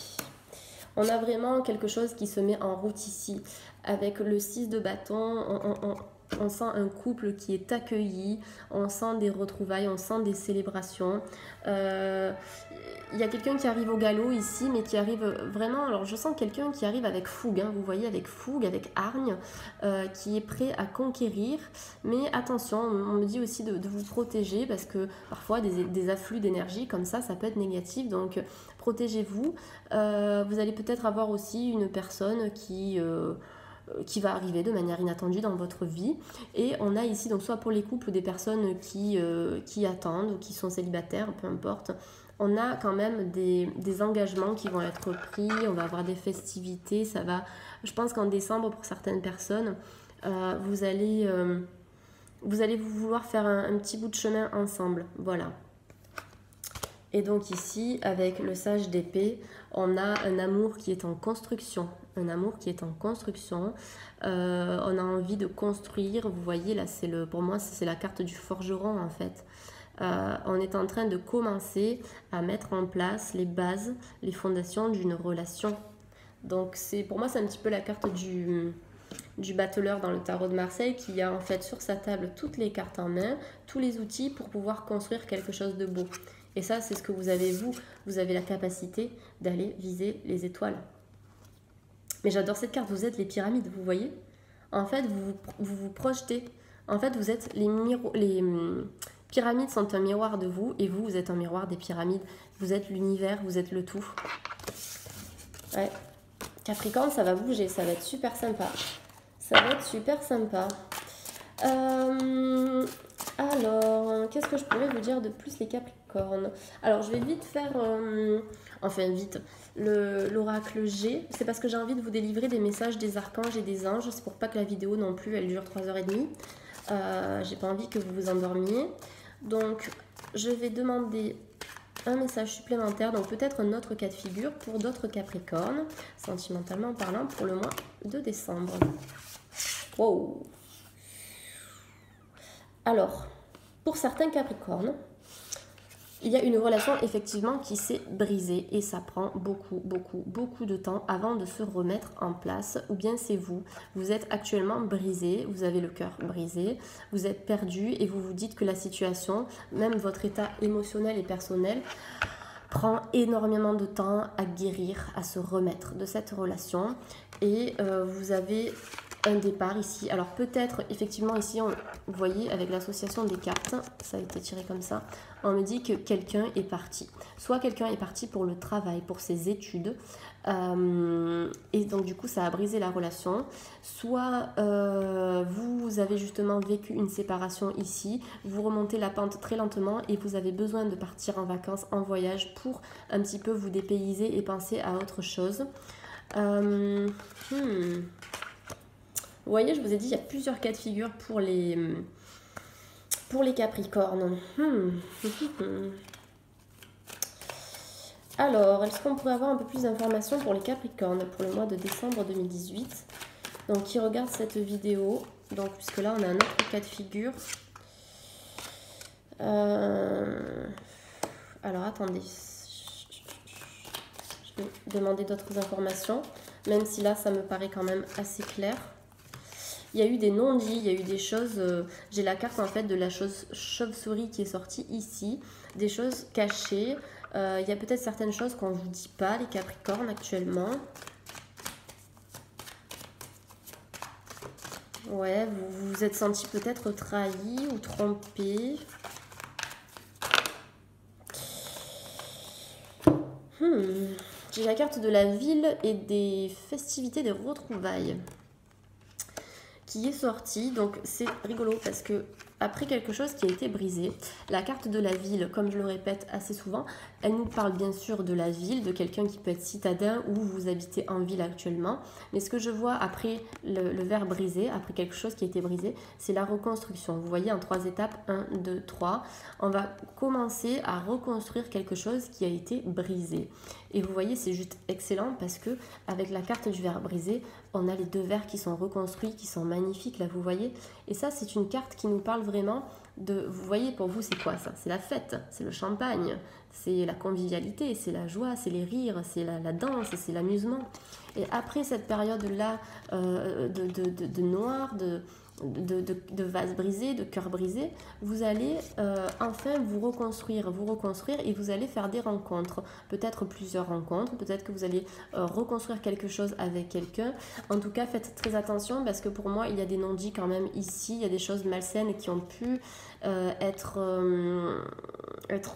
S1: On a vraiment quelque chose qui se met en route ici. Avec le 6 de bâton, on sent un couple qui est accueilli, on sent des retrouvailles, on sent des célébrations. Il y a quelqu'un qui arrive au galop ici, mais qui arrive vraiment... Alors, je sens quelqu'un qui arrive avec fougue, hein, vous voyez, avec fougue, avec hargne, qui est prêt à conquérir. Mais attention, on me dit aussi de vous protéger, parce que parfois, des afflux d'énergie comme ça peut être négatif. Donc, protégez-vous. Vous allez peut-être avoir aussi une personne qui va arriver de manière inattendue dans votre vie. Et on a ici, donc soit pour les couples ou des personnes qui attendent ou qui sont célibataires, peu importe, on a quand même des engagements qui vont être pris, on va avoir des festivités, ça va... Je pense qu'en décembre, pour certaines personnes, vous allez vous allez vouloir faire un petit bout de chemin ensemble. Voilà. Et donc ici, avec le sage d'épée, on a un amour qui est en construction. Un amour qui est en construction. On a envie de construire. Vous voyez, là, pour moi, c'est la carte du forgeron, en fait. On est en train de commencer à mettre en place les bases, les fondations d'une relation. Donc, pour moi, c'est un petit peu la carte du battleur dans le tarot de Marseille qui a en fait sur sa table toutes les cartes en main, tous les outils pour pouvoir construire quelque chose de beau. Et ça, c'est ce que vous avez vous. Vous avez la capacité d'aller viser les étoiles. Mais j'adore cette carte, vous êtes les pyramides, vous voyez? En fait, vous projetez. En fait, vous êtes les pyramides sont un miroir de vous et vous êtes un miroir des pyramides. Vous êtes l'univers, vous êtes le tout. Ouais. Capricorne, ça va bouger, ça va être super sympa. Ça va être super sympa. Alors, qu'est-ce que je pourrais vous dire de plus les Capricornes? Alors, je vais vite faire, enfin vite, l'oracle G. C'est parce que j'ai envie de vous délivrer des messages des archanges et des anges. C'est pour pas que la vidéo non plus, elle dure 3h30. J'ai pas envie que vous vous endormiez. Donc, je vais demander un message supplémentaire, donc peut-être un autre cas de figure pour d'autres Capricornes, sentimentalement parlant, pour le mois de décembre. Wow! Alors, pour certains Capricornes, il y a une relation effectivement qui s'est brisée et ça prend beaucoup de temps avant de se remettre en place. Ou bien c'est vous êtes actuellement brisé, vous avez le cœur brisé, vous êtes perdu et vous vous dites que la situation, même votre état émotionnel et personnel, prend énormément de temps à guérir, à se remettre de cette relation. Et vous avez un départ ici. Alors peut-être, effectivement, ici, vous voyez, avec l'association des cartes, ça a été tiré comme ça, on me dit que quelqu'un est parti. Soit quelqu'un est parti pour le travail, pour ses études, et donc du coup, ça a brisé la relation. Soit vous avez justement vécu une séparation ici, vous remontez la pente très lentement et vous avez besoin de partir en vacances, en voyage, pour un petit peu vous dépayser et penser à autre chose. Vous voyez, je vous ai dit, il y a plusieurs cas de figure pour les Capricornes. Alors, est-ce qu'on pourrait avoir un peu plus d'informations pour les Capricornes pour le mois de décembre 2018? Donc, qui regarde cette vidéo. Donc, puisque là, on a un autre cas de figure. Alors, attendez. Je vais demander d'autres informations, même si là, ça me paraît quand même assez clair. Il y a eu des non-dits, il y a eu des choses... j'ai la carte en fait de la chauve-souris qui est sortie ici. Des choses cachées. Il y a peut-être certaines choses qu'on ne vous dit pas, les Capricornes, actuellement. Ouais, vous vous êtes senti peut-être trahi ou trompé. J'ai la carte de la ville et des festivités, des retrouvailles qui est sortie. Donc c'est rigolo parce que après quelque chose qui a été brisé, la carte de la ville, comme je le répète assez souvent, elle nous parle bien sûr de la ville, de quelqu'un qui peut être citadin ou vous habitez en ville actuellement. Mais ce que je vois après le verre brisé, après quelque chose qui a été brisé, c'est la reconstruction. Vous voyez en 3 étapes, 1, 2, 3. On va commencer à reconstruire quelque chose qui a été brisé. Et vous voyez, c'est juste excellent parce que avec la carte du verre brisé, on a les 2 verres qui sont reconstruits, qui sont magnifiques, là vous voyez. Et ça, c'est une carte qui nous parle vraiment de... Vous voyez, pour vous, c'est quoi ça? C'est la fête, c'est le champagne, c'est la convivialité, c'est la joie, c'est les rires, c'est la danse, c'est l'amusement. Et après cette période-là de noir, de vase brisé, de cœur brisé, vous allez enfin vous reconstruire et vous allez faire des rencontres, peut-être plusieurs rencontres, peut-être que vous allez reconstruire quelque chose avec quelqu'un. En tout cas, faites très attention parce que pour moi, il y a des non-dits quand même ici, il y a des choses malsaines qui ont pu être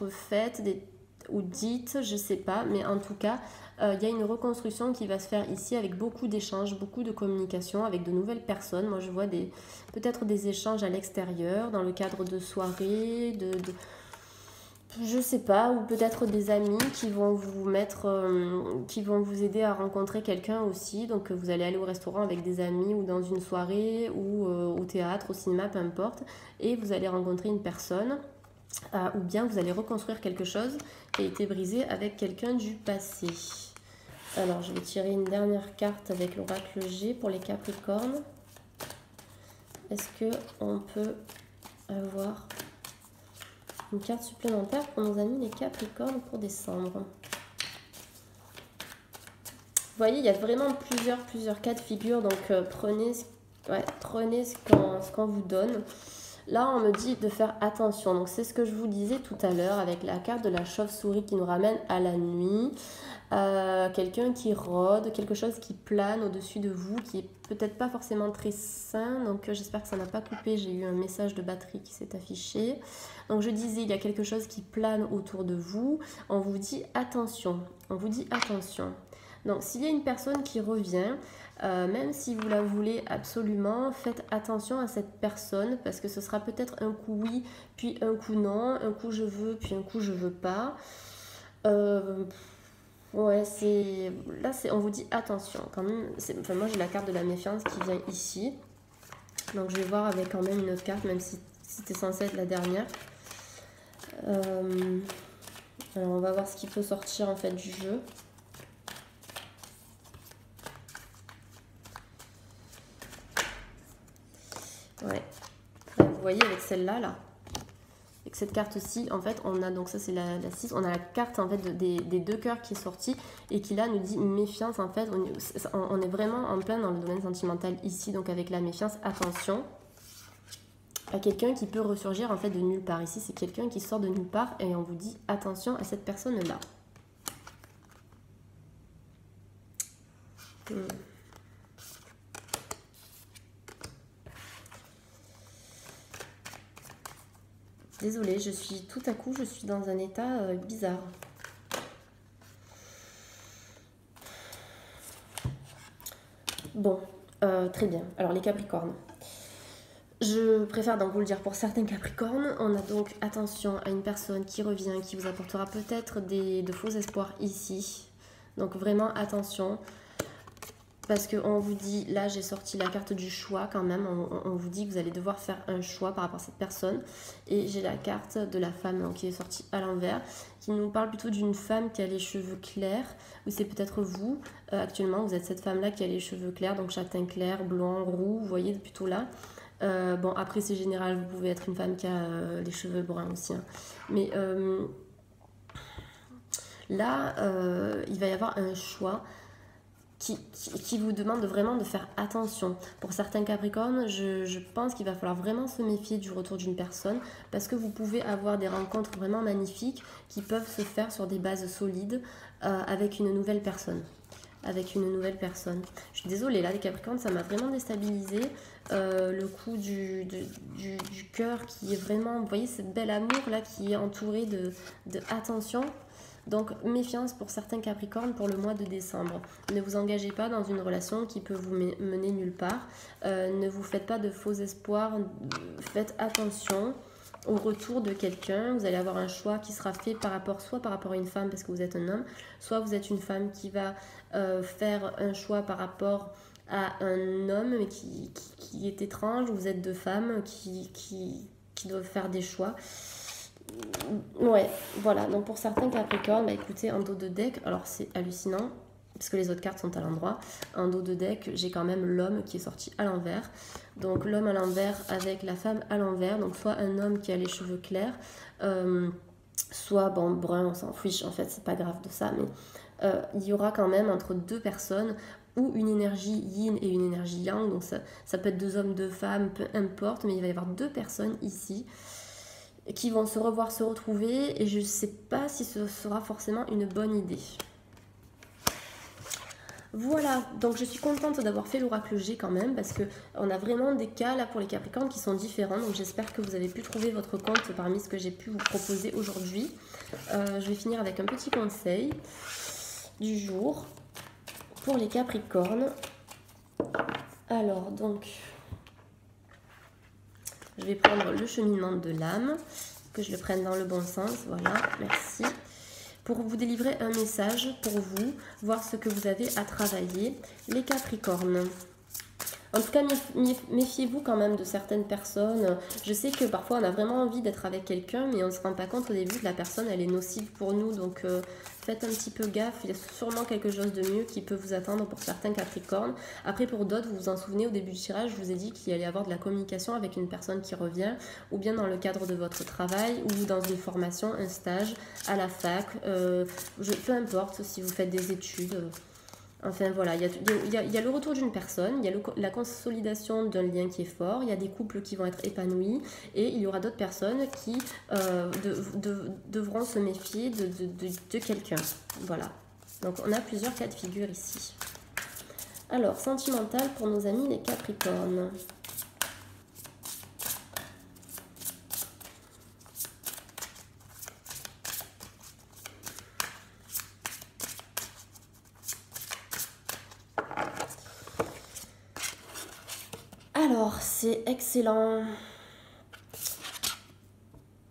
S1: faites ou dites, je sais pas, mais en tout cas, il y a une reconstruction qui va se faire ici avec beaucoup d'échanges, beaucoup de communication avec de nouvelles personnes. Moi, je vois peut-être des échanges à l'extérieur, dans le cadre de soirées, je sais pas, ou peut-être des amis qui vont vous mettre, qui vont vous aider à rencontrer quelqu'un aussi. Donc vous allez aller au restaurant avec des amis ou dans une soirée ou au théâtre, au cinéma, peu importe, et vous allez rencontrer une personne. Ou bien vous allez reconstruire quelque chose qui a été brisé avec quelqu'un du passé. Alors je vais tirer une dernière carte avec l'oracle G pour les Capricornes. Est-ce que on peut avoir une carte supplémentaire pour nos amis les Capricornes pour décembre? Vous voyez, il y a vraiment plusieurs cas de figure, donc prenez ce qu'on vous donne. Là, on me dit de faire attention. Donc, c'est ce que je vous disais tout à l'heure avec la carte de la chauve-souris qui nous ramène à la nuit. Quelqu'un qui rôde, quelque chose qui plane au-dessus de vous, qui est peut-être pas forcément très sain. Donc, j'espère que ça n'a pas coupé. J'ai eu un message de batterie qui s'est affiché. Donc, je disais, il y a quelque chose qui plane autour de vous. On vous dit attention. On vous dit attention. Donc, s'il y a une personne qui revient, même si vous la voulez absolument, faites attention à cette personne parce que ce sera peut-être un coup oui, puis un coup non, un coup je veux, puis un coup je veux pas. Ouais, on vous dit attention quand même. Enfin, moi j'ai la carte de la méfiance qui vient ici. Donc je vais voir avec quand même une autre carte, même si c'était censé être la dernière. Alors on va voir ce qui peut sortir en fait du jeu. Ouais. Vous voyez avec celle-là, là, avec cette carte-ci, en fait, on a, donc ça c'est la 6, on a la carte en fait des deux cœurs qui est sortie et qui là nous dit méfiance en fait, on est vraiment en plein dans le domaine sentimental ici, donc avec la méfiance, attention à quelqu'un qui peut ressurgir en fait de nulle part. Ici c'est quelqu'un qui sort de nulle part et on vous dit attention à cette personne-là. Désolée, tout à coup, je suis dans un état bizarre. Bon, très bien. Alors, les Capricornes. Je préfère donc vous le dire pour certains Capricornes. On a donc attention à une personne qui revient, qui vous apportera peut-être de faux espoirs ici. Donc, vraiment attention. Parce qu'on vous dit, là j'ai sorti la carte du choix quand même, on vous dit que vous allez devoir faire un choix par rapport à cette personne. Et j'ai la carte de la femme donc, qui est sortie à l'envers, qui nous parle plutôt d'une femme qui a les cheveux clairs, ou c'est peut-être vous, actuellement vous êtes cette femme-là qui a les cheveux clairs, donc châtain clair, blanc, roux, vous voyez plutôt là. Bon après c'est général, vous pouvez être une femme qui a les cheveux bruns aussi. Hein. Mais là, il va y avoir un choix. Qui vous demande vraiment de faire attention. Pour certains Capricornes, je pense qu'il va falloir vraiment se méfier du retour d'une personne parce que vous pouvez avoir des rencontres vraiment magnifiques qui peuvent se faire sur des bases solides avec une nouvelle personne. Je suis désolée, là, les Capricornes, ça m'a vraiment déstabilisé. Le coup du cœur qui est vraiment, vous voyez, cette belle amour là qui est entourée de attention. Donc, méfiance pour certains Capricornes pour le mois de décembre. Ne vous engagez pas dans une relation qui peut vous mener nulle part. Ne vous faites pas de faux espoirs. Faites attention au retour de quelqu'un. Vous allez avoir un choix qui sera fait soit par rapport à une femme parce que vous êtes un homme, soit vous êtes une femme qui va faire un choix par rapport à un homme mais qui est étrange. Vous êtes deux femmes qui doivent faire des choix. Ouais, voilà. Donc pour certains Capricornes, bah écoutez, en dos de deck, alors c'est hallucinant, parce que les autres cartes sont à l'endroit. En dos de deck, j'ai quand même l'homme qui est sorti à l'envers. Donc l'homme à l'envers avec la femme à l'envers. Donc soit un homme qui a les cheveux clairs, soit bon, brun, on s'en fiche, en fait, c'est pas grave de ça, mais il y aura quand même entre deux personnes ou une énergie yin et une énergie yang. Donc ça peut être deux hommes, deux femmes, peu importe, mais il va y avoir deux personnes ici qui vont se revoir, se retrouver, et je ne sais pas si ce sera forcément une bonne idée. Voilà, donc je suis contente d'avoir fait l'oracle G quand même, parce qu'on a vraiment des cas là pour les Capricornes qui sont différents, donc j'espère que vous avez pu trouver votre compte parmi ce que j'ai pu vous proposer aujourd'hui. Je vais finir avec un petit conseil du jour pour les Capricornes. Alors donc, je vais prendre le cheminement de l'âme. que je le prenne dans le bon sens. Voilà, merci. Pour vous délivrer un message pour vous, voir ce que vous avez à travailler. Les Capricornes. En tout cas, méfiez-vous quand même de certaines personnes. Je sais que parfois on a vraiment envie d'être avec quelqu'un, mais on ne se rend pas compte au début que la personne elle est nocive pour nous. Donc faites un petit peu gaffe, il y a sûrement quelque chose de mieux qui peut vous attendre pour certains Capricornes. Après pour d'autres, vous vous en souvenez au début du tirage, je vous ai dit qu'il allait y avoir de la communication avec une personne qui revient, ou bien dans le cadre de votre travail, ou dans une formation, un stage, à la fac, peu importe si vous faites des études. Enfin voilà, il y a le retour d'une personne, il y a la consolidation d'un lien qui est fort, il y a des couples qui vont être épanouis et il y aura d'autres personnes qui devront se méfier de quelqu'un. Voilà, donc on a plusieurs cas de figure ici. Alors, sentimental pour nos amis les Capricornes. Alors, c'est excellent.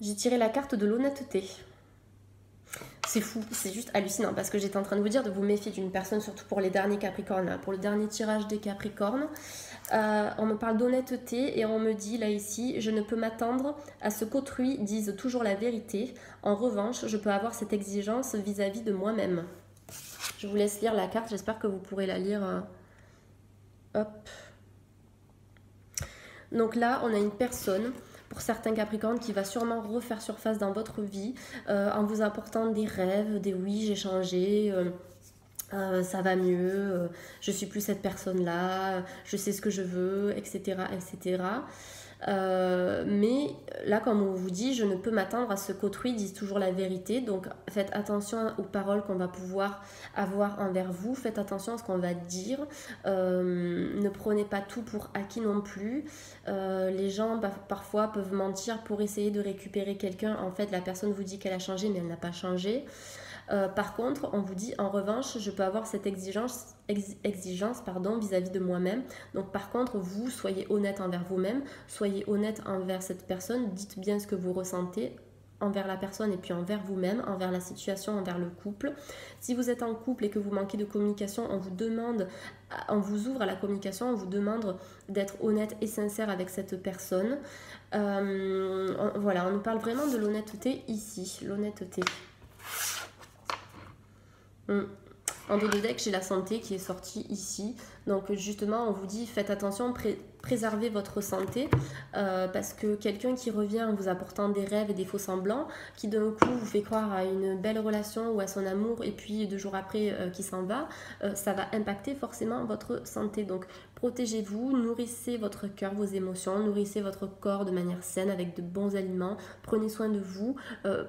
S1: J'ai tiré la carte de l'honnêteté. C'est fou, c'est juste hallucinant parce que j'étais en train de vous dire de vous méfier d'une personne, surtout pour les derniers Capricornes. Là. Pour le dernier tirage des Capricornes, on me parle d'honnêteté et on me dit là ici, je ne peux m'attendre à ce qu'autrui dise toujours la vérité. En revanche, je peux avoir cette exigence vis-à-vis de moi-même. Je vous laisse lire la carte, j'espère que vous pourrez la lire. Hop. Donc là, on a une personne, pour certains Capricornes, qui va sûrement refaire surface dans votre vie en vous apportant des rêves, des oui, j'ai changé, ça va mieux, je suis plus cette personne-là, je sais ce que je veux, etc. etc. Mais là, comme on vous dit, je ne peux m'attendre à ce qu'autrui dise toujours la vérité. Donc, faites attention aux paroles qu'on va pouvoir avoir envers vous. Faites attention à ce qu'on va dire. Ne prenez pas tout pour acquis non plus. Les gens, parfois, peuvent mentir pour essayer de récupérer quelqu'un. En fait, la personne vous dit qu'elle a changé, mais elle n'a pas changé. Par contre, on vous dit, en revanche, je peux avoir cette exigence vis-à-vis de moi-même. Donc par contre, vous, soyez honnête envers vous-même, soyez honnête envers cette personne, dites bien ce que vous ressentez envers la personne et puis envers vous-même, envers la situation, envers le couple. Si vous êtes en couple et que vous manquez de communication, on vous ouvre à la communication, on vous demande d'être honnête et sincère avec cette personne. Voilà, on nous parle vraiment de l'honnêteté ici, l'honnêteté. En dos de deck, j'ai la santé qui est sortie ici. Donc justement, on vous dit, faites attention, préservez votre santé. Parce que quelqu'un qui revient en vous apportant des rêves et des faux semblants, qui d'un coup vous fait croire à une belle relation ou à son amour, et puis 2 jours après qui s'en va, ça va impacter forcément votre santé. Donc protégez-vous, nourrissez votre cœur, vos émotions, nourrissez votre corps de manière saine avec de bons aliments, prenez soin de vous.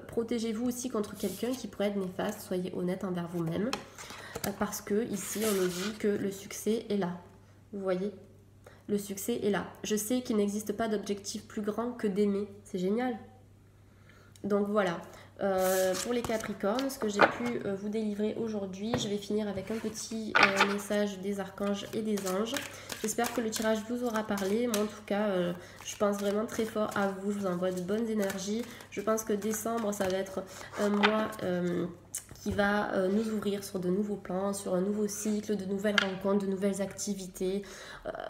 S1: Protégez-vous aussi contre quelqu'un qui pourrait être néfaste, soyez honnête envers vous-même. Parce que ici on nous dit que le succès est là, vous voyez, le succès est là. Je sais qu'il n'existe pas d'objectif plus grand que d'aimer, c'est génial. Donc voilà, pour les Capricornes, ce que j'ai pu vous délivrer aujourd'hui, je vais finir avec un petit message des archanges et des anges. J'espère que le tirage vous aura parlé. Moi en tout cas, je pense vraiment très fort à vous, je vous envoie de bonnes énergies. Je pense que décembre, ça va être un mois qui va nous ouvrir sur de nouveaux plans, sur un nouveau cycle, de nouvelles rencontres, de nouvelles activités.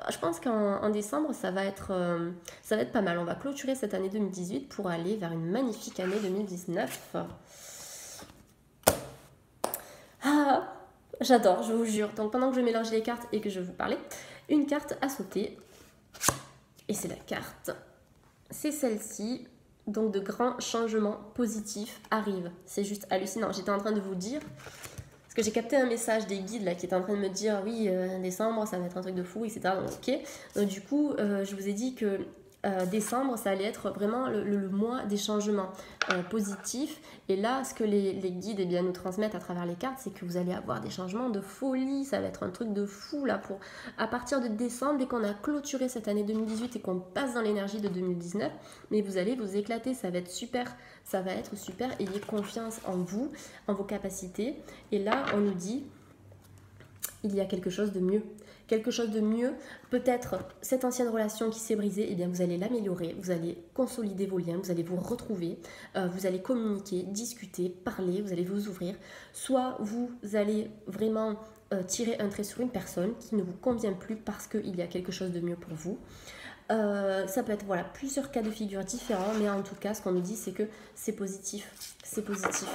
S1: Je pense qu'en décembre, ça va être pas mal. On va clôturer cette année 2018 pour aller vers une magnifique année 2019. Ah, j'adore, je vous jure. Donc pendant que je mélange les cartes et que je vous parlais, une carte a sauté. Et c'est la carte. C'est celle-ci. Donc de grands changements positifs arrivent. C'est juste hallucinant. J'étais en train de vous dire, parce que j'ai capté un message des guides là qui étaient en train de me dire oui, décembre ça va être un truc de fou, etc. Donc, ok. Donc du coup, je vous ai dit que décembre ça allait être vraiment le mois des changements positifs. Et là, ce que les guides nous transmettent à travers les cartes, c'est que vous allez avoir des changements de folie. Ça va être un truc de fou là à partir de décembre, dès qu'on a clôturé cette année 2018 et qu'on passe dans l'énergie de 2019. Mais vous allez vous éclater, ça va être super. Ça va être super. Ayez confiance en vous, en vos capacités. Et là, on nous dit il y a quelque chose de mieux. Quelque chose de mieux, peut-être cette ancienne relation qui s'est brisée, eh bien vous allez l'améliorer, vous allez consolider vos liens, vous allez vous retrouver, vous allez communiquer, discuter, parler, vous allez vous ouvrir. Soit vous allez vraiment tirer un trait sur une personne qui ne vous convient plus parce qu'il y a quelque chose de mieux pour vous. Ça peut être voilà, plusieurs cas de figure différents, mais en tout cas, ce qu'on nous dit, c'est que c'est positif. C'est positif.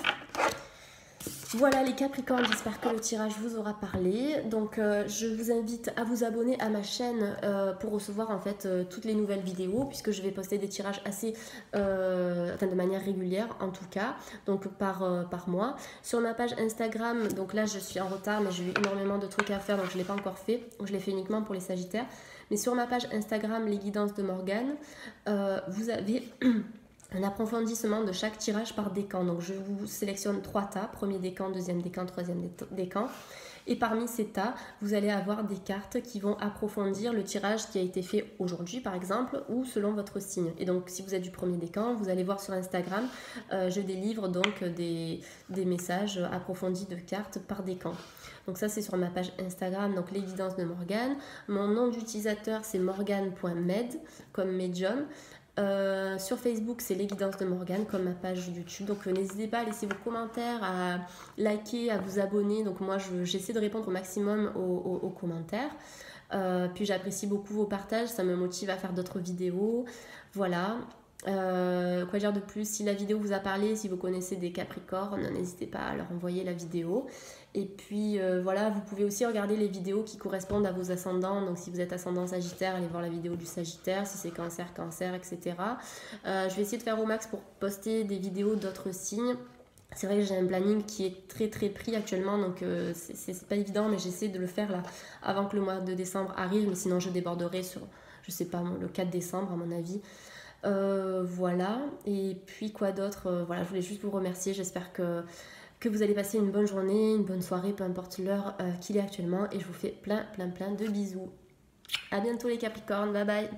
S1: Voilà les Capricornes, j'espère que le tirage vous aura parlé. Donc je vous invite à vous abonner à ma chaîne pour recevoir en fait toutes les nouvelles vidéos, puisque je vais poster des tirages assez de manière régulière en tout cas, donc par mois. Sur ma page Instagram, donc là je suis en retard mais j'ai eu énormément de trucs à faire, donc je ne l'ai pas encore fait. Je l'ai fait uniquement pour les Sagittaires. Mais sur ma page Instagram, les guidances de Morgane, vous avez un approfondissement de chaque tirage par décan. Donc je vous sélectionne 3 tas, premier décan, deuxième décan, troisième décan. Et parmi ces tas, vous allez avoir des cartes qui vont approfondir le tirage qui a été fait aujourd'hui par exemple, ou selon votre signe. Et donc si vous êtes du premier décan, vous allez voir sur Instagram, je délivre donc des messages approfondis de cartes par décan. Donc ça c'est sur ma page Instagram, donc les guidances de Morgane. Mon nom d'utilisateur c'est morgane.med comme medium. Sur Facebook, c'est les guidances de Morgane, comme ma page YouTube. Donc n'hésitez pas à laisser vos commentaires, à liker, à vous abonner. Donc moi, j'essaie de répondre au maximum aux commentaires. Puis j'apprécie beaucoup vos partages, ça me motive à faire d'autres vidéos. Voilà. Quoi dire de plus? Si la vidéo vous a parlé, si vous connaissez des Capricornes, n'hésitez pas à leur envoyer la vidéo. Et puis voilà, vous pouvez aussi regarder les vidéos qui correspondent à vos ascendants. Donc si vous êtes ascendant Sagittaire, allez voir la vidéo du Sagittaire. Si c'est Cancer, Cancer, etc. Je vais essayer de faire au max pour poster des vidéos d'autres signes. C'est vrai que j'ai un planning qui est très très pris actuellement, donc c'est pas évident, mais j'essaie de le faire là avant que le mois de décembre arrive. Mais sinon je déborderai sur, je sais pas, le 4 décembre à mon avis. Voilà, et puis quoi d'autre, voilà, je voulais juste vous remercier, j'espère que vous allez passer une bonne journée, une bonne soirée, peu importe l'heure qu'il est actuellement, et je vous fais plein de bisous. À bientôt les Capricornes, bye bye.